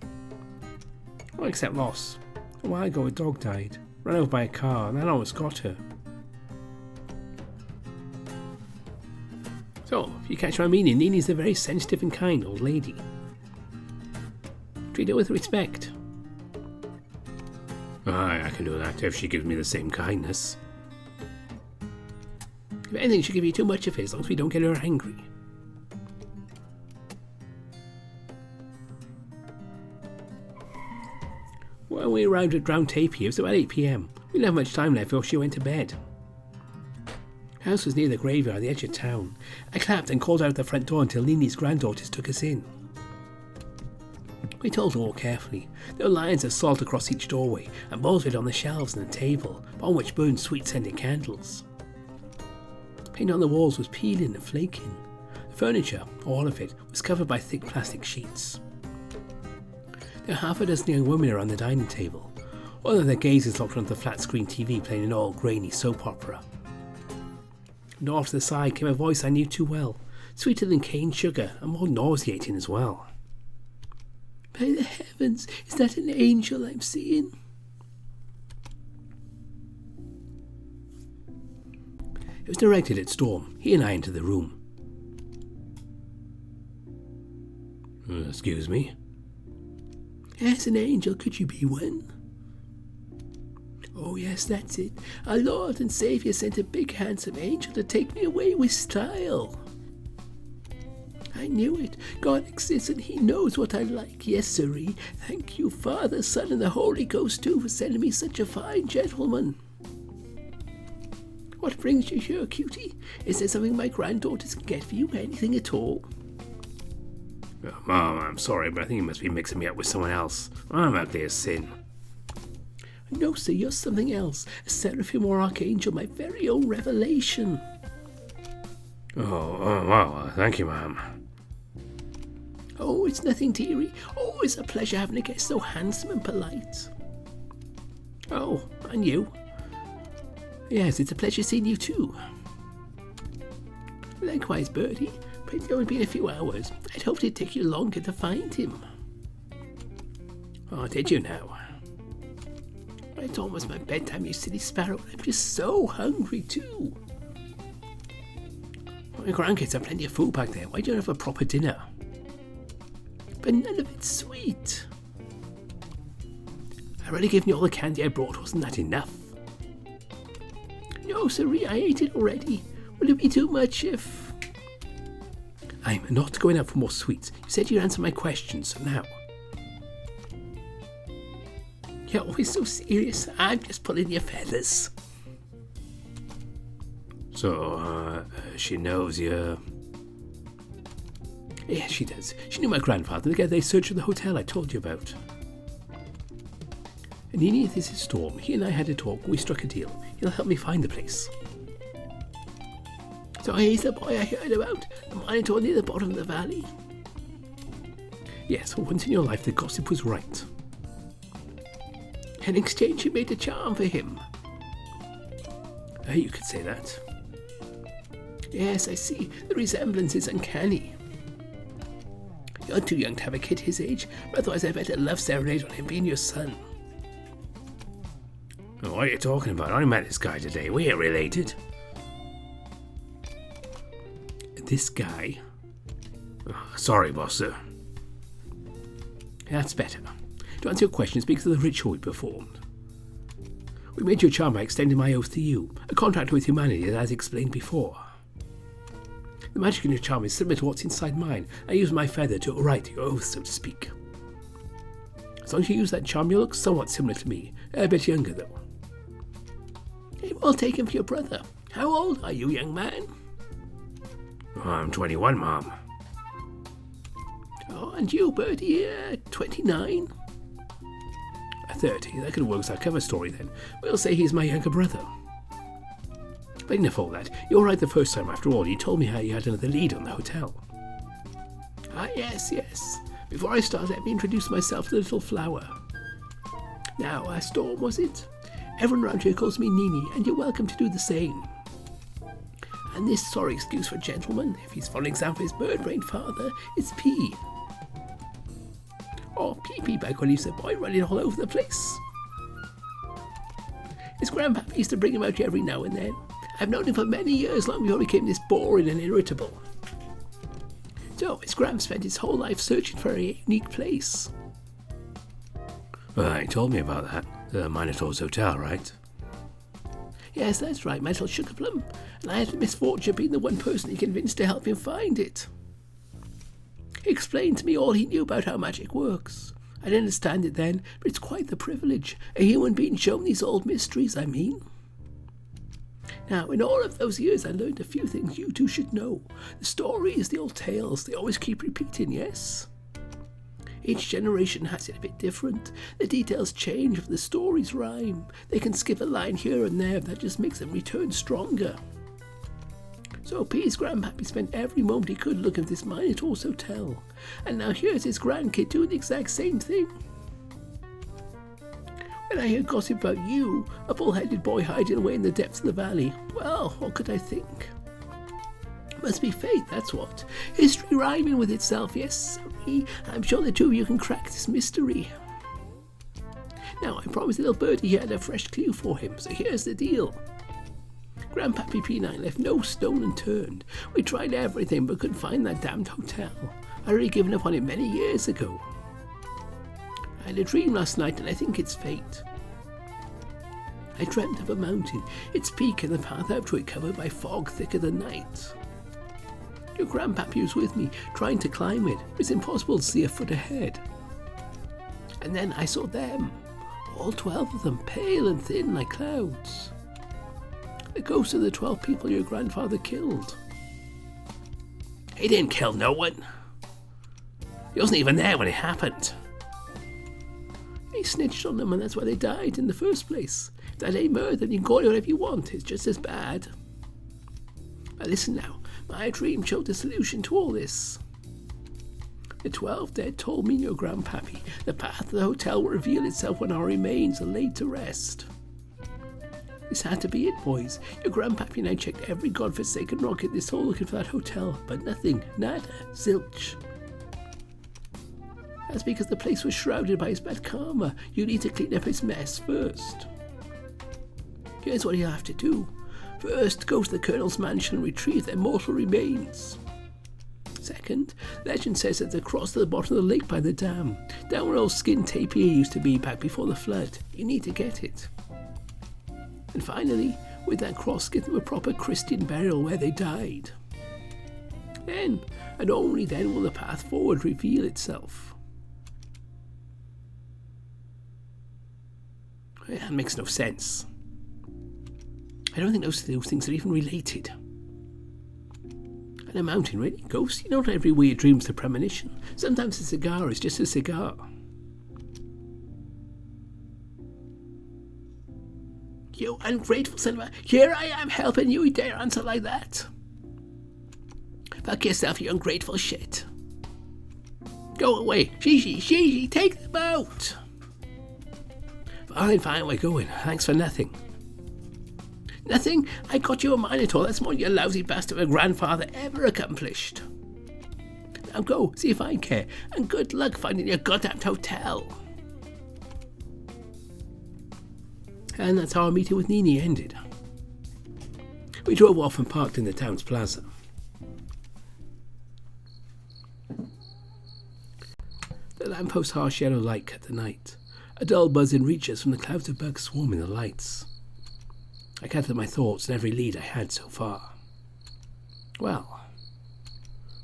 Well, except loss. A while ago a dog died, ran over by a car, and that almost got her. So, if you catch my meaning, Nini's a very sensitive and kind old lady. Treat her with respect. Aye, I can do that if she gives me the same kindness. If anything, she'll give you too much of it as long as we don't get her angry. When we arrived at Drowned Tapir, it was about 8 p.m. We didn't have much time left before she went to bed. The house was near the graveyard at the edge of town. I clapped and called out the front door until Nini's granddaughters took us in. We told her all carefully. There were lines of salt across each doorway, and bowls of it on the shelves and the table, on which burned sweet-scented candles. Paint on the walls was peeling and flaking. The furniture, all of it, was covered by thick plastic sheets. There were half a dozen young women around the dining table, all of their gazes locked onto the flat-screen TV playing an old grainy soap opera. And off to the side came a voice I knew too well, Sweeter than cane sugar and more nauseating as well. By the heavens, is that an angel I'm seeing? It was directed at Storm. He and I entered the room. Excuse me? Yes, an angel. Could you be one? Oh, yes, that's it. Our Lord and Saviour sent a big, handsome angel to take me away with style. I knew it. God exists and He knows what I like. Yes, sirree. Thank you, Father, Son, and the Holy Ghost, too, for sending me such a fine gentleman. What brings you here, cutie? Is there something my granddaughters can get for you? Anything at all? Mom, I'm sorry, but I think you must be mixing me up with someone else. I'm ugly as sin. No, sir, you're something else. A seraphim or archangel, my very own revelation. Oh, well, thank you, ma'am. Oh, it's nothing, dearie. Oh, it's a pleasure having a guest so handsome and polite. Oh, and you? Yes, it's a pleasure seeing you too. Likewise, Bertie. But it's only been a few hours. I'd hoped it'd take you longer to find him. Oh, did you now? It's almost my bedtime, you silly sparrow. I'm just so hungry too. My grandkids have plenty of food back there. Why don't you have a proper dinner? But none of it's sweet. I already given you all the candy I brought. Wasn't that enough? No, sirree, I ate it already. Will it be too much if... I'm not going out for more sweets. You said you'd answer my questions, so now. You're always so serious. I'm just pulling your feathers. So, she knows you... Yes, she does. She knew my grandfather, the guy they searched at the hotel I told you about. And Nini, this is Storm. He and I had a talk. We struck a deal. He'll help me find the place. So he's the boy I heard about, the Minotaur near the bottom of the valley. Yes, once in your life the gossip was right. In exchange you made a charm for him. You could say that. Yes, I see. The resemblance is uncanny. You're too young to have a kid his age, otherwise I bet a love serenade on him being your son. Oh, what are you talking about? I only met this guy today. We ain't related. This guy? Oh, sorry, boss, sir. That's better. To answer your question, speaks of the ritual we performed. We made your charm by extending my oath to you, a contract with humanity as explained before. The magic in your charm is similar to what's inside mine. I use my feather to write your oath, so to speak. As long as you use that charm, you look somewhat similar to me, a bit younger though. I'll take him for your brother. How old are you, young man? Oh, I'm 21, Mom. Oh, and you, Bertie, 29? 30. That could work as our cover story then. We'll say he's my younger brother. But enough of all that. You were right the first time after all. You told me how you had another lead on the hotel. Ah, yes. Before I start, let me introduce myself to the little flower. Now, Storm, was it? Everyone around here calls me Nini, and you're welcome to do the same. And this sorry excuse for a gentleman, if he's following example his bird-brained father, is P. Oh, Pee-Pee back when he was a boy running all over the place. His grandpapa used to bring him out here every now and then. I've known him for many years, long before he became this boring and irritable. So, his grand spent his whole life searching for a unique place. Well, he told me about that. The Minotaur's hotel, right? Yes, that's right, my little sugar plum. And I had the misfortune of being the one person he convinced to help him find it. He explained to me all he knew about how magic works. I didn't understand it then, but it's quite the privilege. A human being shown these old mysteries, I mean. Now, in all of those years, I learned a few things you two should know. The stories, the old tales, they always keep repeating, yes? Each generation has it a bit different. The details change, but the stories rhyme. They can skip a line here and there, that just makes them return stronger. So P's grandpappy spent every moment he could looking for this Minotaur's hotel. And now here's his grandkid doing the exact same thing. When I hear gossip about you, a bull-headed boy hiding away in the depths of the valley, well, what could I think? must be fate, that's what. History rhyming with itself, yes, sorry. I'm sure the two of you can crack this mystery. Now, I promised little birdie he had a fresh clue for him, so here's the deal. Grandpappy P9 left no stone unturned. We tried everything but couldn't find that damned hotel. I'd already given up on it many years ago. I had a dream last night and I think it's fate. I dreamt of a mountain, its peak and the path up to it covered by fog thicker than night. Your grandpappy was with me, trying to climb it. It's impossible to see a foot ahead. And then I saw them, all 12 of them, pale and thin like clouds. The ghosts of the 12 people your grandfather killed. He didn't kill no one. He wasn't even there when it happened. He snitched on them and that's why they died in the first place. If that ain't murder, you can call it whatever you want, it's just as bad. But listen now, my dream showed the solution to all this. The 12 dead told me and your grandpappy the path to the hotel will reveal itself when our remains are laid to rest. This had to be it, boys. Your grandpappy and I checked every godforsaken rock in this hole looking for that hotel, but nothing, nada, zilch. That's because the place was shrouded by his bad karma. You need to clean up his mess first. Here's what you have to do. First, go to the Colonel's mansion and retrieve their mortal remains. Second, legend says that across to the bottom of the lake by the dam, down where old Skin Tapir used to be back before the flood. You need to get it. And finally, with that cross, give them a proper Christian burial where they died. Then, and only then, will the path forward reveal itself. Well, that makes no sense. I don't think those things are even related. And a mountain, really? Ghosts? You know, not every weird dream's a premonition. Sometimes a cigar is just a cigar. You ungrateful son of a... Here I am helping you, you dare answer like that? Fuck yourself, you ungrateful shit. Go away. Shishi, take them out. Fine, we're going. Thanks for nothing. Nothing? I got you a Minotaur. That's more than your lousy bastard of a grandfather ever accomplished. Now go, see if I care. And good luck finding your goddamn hotel. And that's how our meeting with Nini ended. We drove off and parked in the town's plaza. The lamppost harsh yellow light cut the night. A dull buzzing reaches from the clouds of bugs swarming the lights. I gathered my thoughts and every lead I had so far. Well,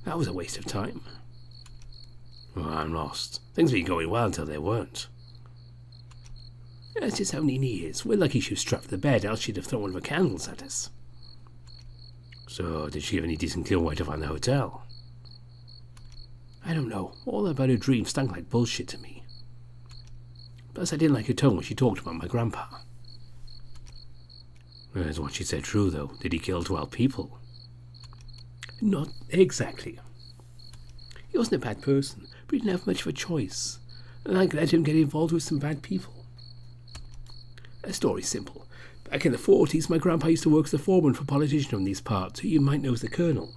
that was a waste of time. Well, I'm lost. Things have been going well until they weren't. That's just how Nini is. We're lucky she was strapped to the bed, else she'd have thrown one of her candles at us. So, did she give any decent clue where to find the hotel? I don't know. All about her dream stunk like bullshit to me. Plus, I didn't like her tone when she talked about my grandpa. Is what she said true, though? Did he kill 12 people? Not exactly. He wasn't a bad person, but he didn't have much of a choice, and I let him get involved with some bad people. The story's simple. Back in the 40s, my grandpa used to work as a foreman for a politician from these parts, who you might know as the Colonel.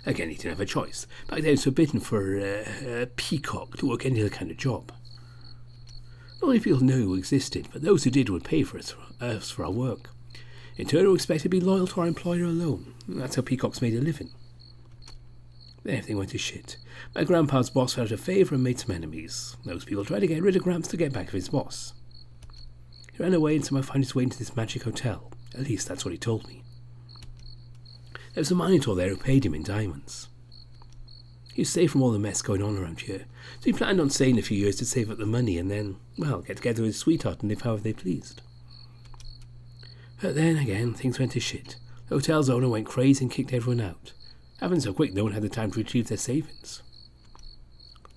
Again, he didn't have a choice. Back then it was forbidden for a peacock to work any other kind of job. Not many people knew who existed, but those who did would pay for us for our work. In turn, we were expected to be loyal to our employer alone. That's how peacocks made a living. Then everything went to shit. My grandpa's boss fell out of favour and made some enemies. Those people tried to get rid of Gramps to get back at his boss. He ran away and somehow found his way into this magic hotel. At least that's what he told me. There was a Minotaur there who paid him in diamonds. He was safe from all the mess going on around here, so he planned on staying a few years to save up the money and then, well, get together with his sweetheart and live however they pleased. But then again, things went to shit. The hotel's owner went crazy and kicked everyone out. Happened so quick no one had the time to retrieve their savings.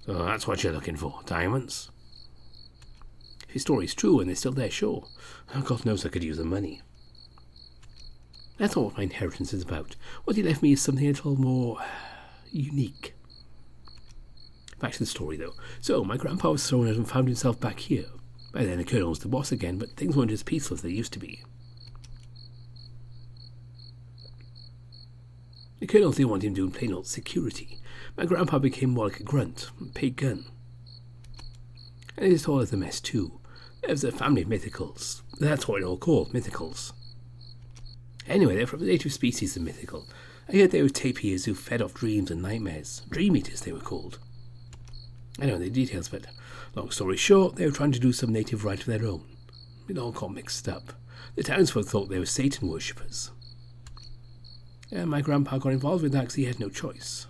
So that's what you're looking for, diamonds? If his story's true and they're still there, sure. God knows I could use the money. That's not what my inheritance is about. What he left me is something a little more unique. Back to the story, though. So, my grandpa was thrown out and found himself back here. By then, the Colonel was the boss again, but things weren't as peaceful as they used to be. The colonels didn't want him doing plain old security. My grandpa became more like a grunt, a paid gun. And it is all of the mess too. There's a family of mythicals. That's what they're all called, mythicals. Anyway, they're from a native species of mythical. I heard they were tapirs who fed off dreams and nightmares. Dream eaters, they were called. I don't know the details, but long story short, they were trying to do some native rite of their own. It all got mixed up. The townsfolk thought they were Satan worshippers. And my grandpa got involved with that because he had no choice.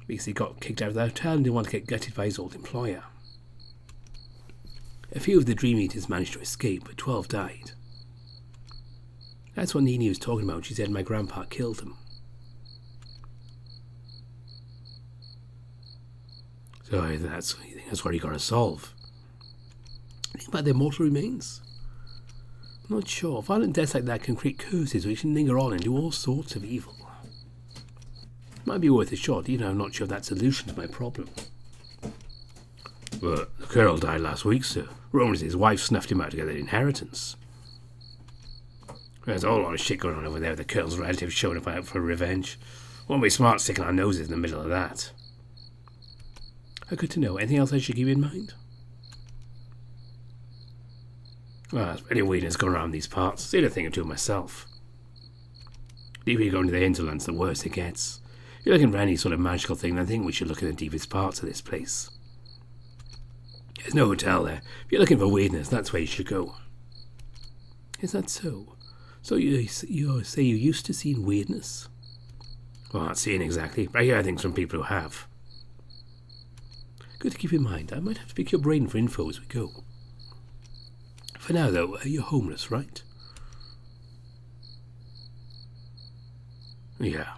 Because he got kicked out of the hotel and didn't want to get gutted by his old employer. A few of the Dream Eaters managed to escape, but 12 died. That's what Nini was talking about when she said my grandpa killed them. So you think that's what you got to solve? Think about their mortal remains? I'm not sure. Violent deaths like that can create curses which can linger on and do all sorts of evil. Might be worth a shot, even though I'm not sure that's a solution to my problem. Well, the colonel died last week, sir. Rumors his wife snuffed him out to get their inheritance. There's a whole lot of shit going on over there with the colonel's relatives showing up out for revenge. Won't be smart sticking our noses in the middle of that. Good to know. Anything else I should keep in mind? Well, there's plenty of weirdness going around these parts. Seen a thing or two myself. The deeper you go into the hinterlands, the worse it gets. If you're looking for any sort of magical thing, I think we should look at the deepest parts of this place. There's no hotel there. If you're looking for weirdness, that's where you should go. Is that so? So you say you used to see weirdness? Well, not seeing exactly, but I hear things from people who have. Good to keep in mind. I might have to pick your brain for info as we go. For now, though, you're homeless, right? Yeah.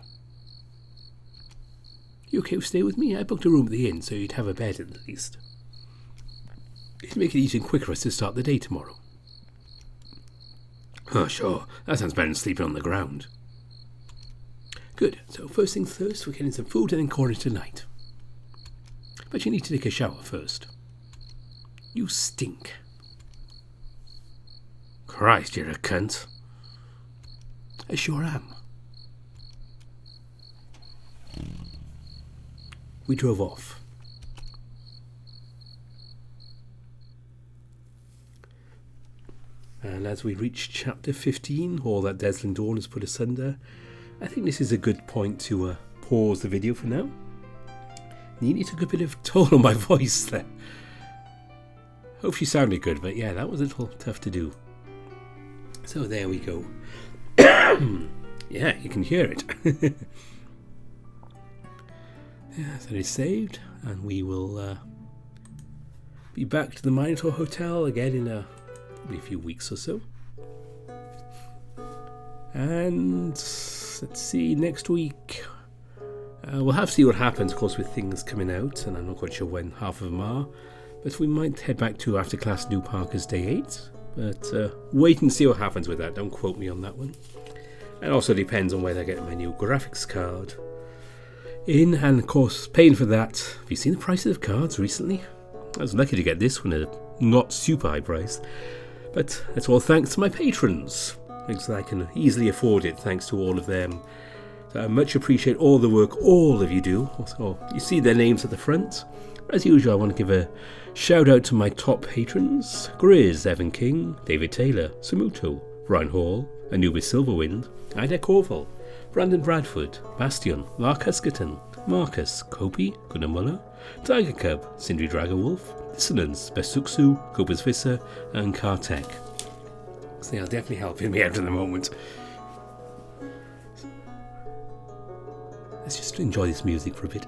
You okay with staying with me? I booked a room at the inn, so you'd have a bed at least. It'd make it easier and quicker for us to start the day tomorrow. Oh, sure. That sounds better than sleeping on the ground. Good. So first things first, we're getting some food and then calling it tonight. But you need to take a shower first. You stink. Christ, you're a cunt. I sure am. We drove off. And as we reach chapter 15, all that dazzling dawn has put asunder, I think this is a good point to pause the video for now. Nini took a bit of toll on my voice there. Hope she sounded good, but yeah, that was a little tough to do. So there we go. Yeah, you can hear it. Yeah, so it's saved, and we will be back to the Minotaur Hotel again in probably a few weeks or so. And let's see, next week we'll have to see what happens, of course, with things coming out, and I'm not quite sure when half of them are, but we might head back to After Class New Parker's Day 8, but wait and see what happens with that. Don't quote me on that one. It also depends on whether I get my new graphics card in, and of course paying for that. Have you seen the prices of cards recently? I was lucky to get this one at a not super high price, but that's all thanks to my patrons, because I can easily afford it thanks to all of them. So I much appreciate all the work all of you do. Also, you see their names at the front. As usual, I want to give a shout out to my top patrons: Grizz, Evan King, David Taylor, Samuto, Brian Hall, Anubis Silverwind, Ida Corval, Brandon Bradford, Bastion, Lark Huskerton, Marcus, Kopi, Gunnar Muller, Tiger Cub, Sindri Dragowolf, Dissonance, Besuksu, Cooper's Visser, and Kartek. So they are definitely helping me out in the moment. Let's just enjoy this music for a bit.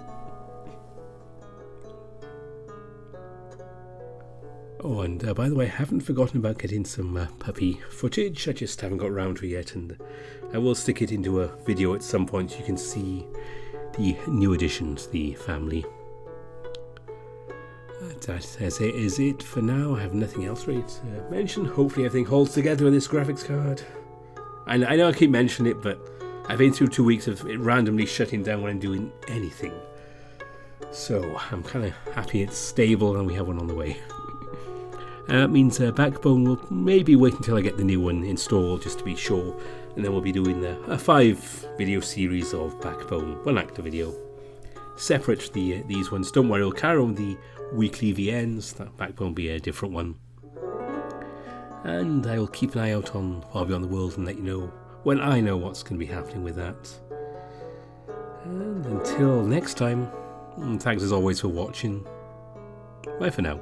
Oh, and by the way, I haven't forgotten about getting some puppy footage. I just haven't got around to it yet, and I will stick it into a video at some point so you can see the new additions, the family. That is it for now. I have nothing else really to mention. Hopefully everything holds together with this graphics card. I know I keep mentioning it, but I've been through 2 weeks of it randomly shutting down when I'm doing anything. So I'm kind of happy it's stable and we have one on the way. That means Backbone will maybe wait until I get the new one installed just to be sure. And then we'll be doing a 5-video series of Backbone, 1 actor video. Separate these ones. Don't worry, I'll carry on the weekly VNs. That Backbone will be a different one. And I will keep an eye out on Far Beyond the World and let you know when I know what's going to be happening with that. And until next time, thanks as always for watching. Bye for now.